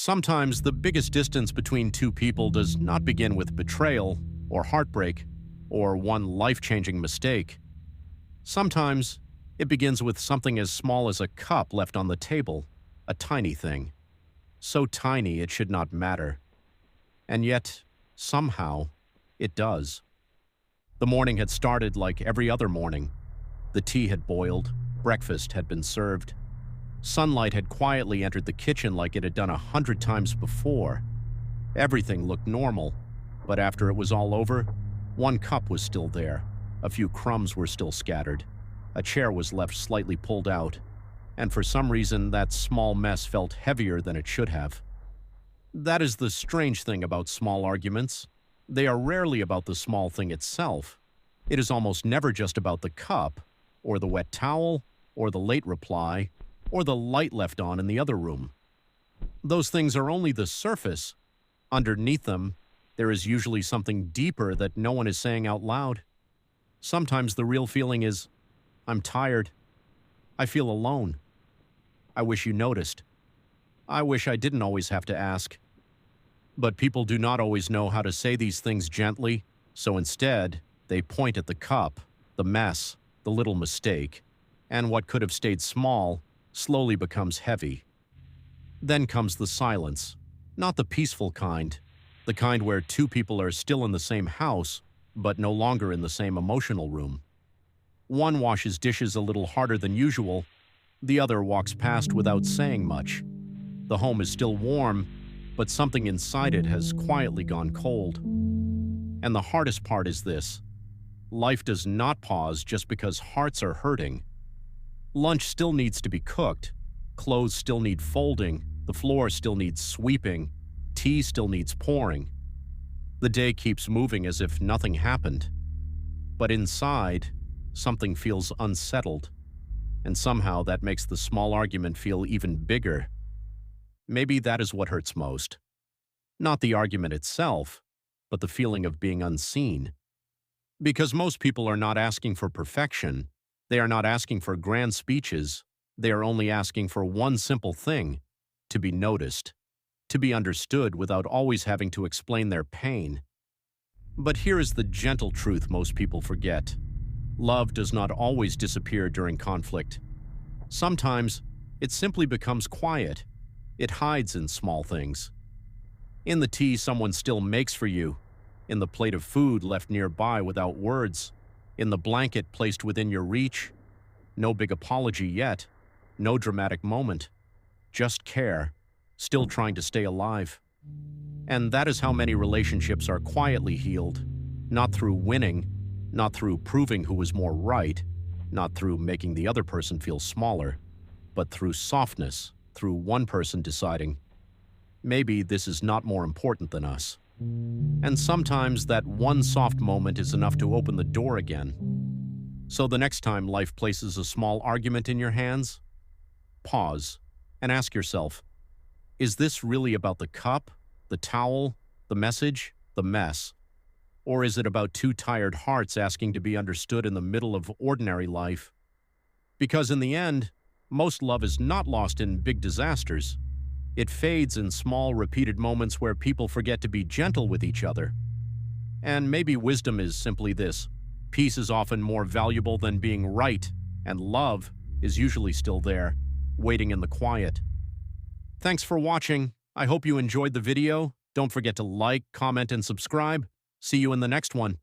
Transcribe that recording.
Sometimes the biggest distance between two people does not begin with betrayal or heartbreak or one life-changing mistake. Sometimes it begins with something as small as a cup left on the table, a tiny thing. So tiny it should not matter. And yet, somehow, it does. The morning had started like every other morning. The tea had boiled, breakfast had been served. Sunlight had quietly entered the kitchen like it had done 100 times before. Everything looked normal, but after it was all over, one cup was still there, a few crumbs were still scattered, a chair was left slightly pulled out, and for some reason that small mess felt heavier than it should have. That is the strange thing about small arguments. They are rarely about the small thing itself. It is almost never just about the cup, or the wet towel, or the late reply, or the light left on in the other room. Those things are only the surface. Underneath them, there is usually something deeper that no one is saying out loud. Sometimes the real feeling is, I'm tired. I feel alone. I wish you noticed. I wish I didn't always have to ask. But people do not always know how to say these things gently, so instead, they point at the cup, the mess, the little mistake, and what could have stayed small slowly becomes heavy. Then comes the silence, not the peaceful kind, the kind where two people are still in the same house, but no longer in the same emotional room. One washes dishes a little harder than usual, the other walks past without saying much. The home is still warm, but something inside it has quietly gone cold. And the hardest part is this: life does not pause just because hearts are hurting. Lunch still needs to be cooked, clothes still need folding, the floor still needs sweeping, tea still needs pouring. The day keeps moving as if nothing happened. But inside, something feels unsettled, and somehow that makes the small argument feel even bigger. Maybe that is what hurts most. Not the argument itself, but the feeling of being unseen. Because most people are not asking for perfection. They are not asking for grand speeches. They are only asking for one simple thing: to be noticed, to be understood without always having to explain their pain. But here is the gentle truth most people forget. Love does not always disappear during conflict. Sometimes, it simply becomes quiet. It hides in small things. In the tea someone still makes for you, in the plate of food left nearby without words, in the blanket placed within your reach. No big apology yet, no dramatic moment, just care, still trying to stay alive. And that is how many relationships are quietly healed, not through winning, not through proving who was more right, not through making the other person feel smaller, but through softness, through one person deciding, maybe this is not more important than us. And sometimes that one soft moment is enough to open the door again. So the next time life places a small argument in your hands, pause and ask yourself, is this really about the cup, the towel, the message, the mess? Or is it about two tired hearts asking to be understood in the middle of ordinary life? Because in the end, most love is not lost in big disasters. It fades in small, repeated moments where people forget to be gentle with each other. And maybe wisdom is simply this: peace is often more valuable than being right, and love is usually still there, waiting in the quiet. Thanks for watching. I hope you enjoyed the video. Don't forget to like, comment, and subscribe. See you in the next one.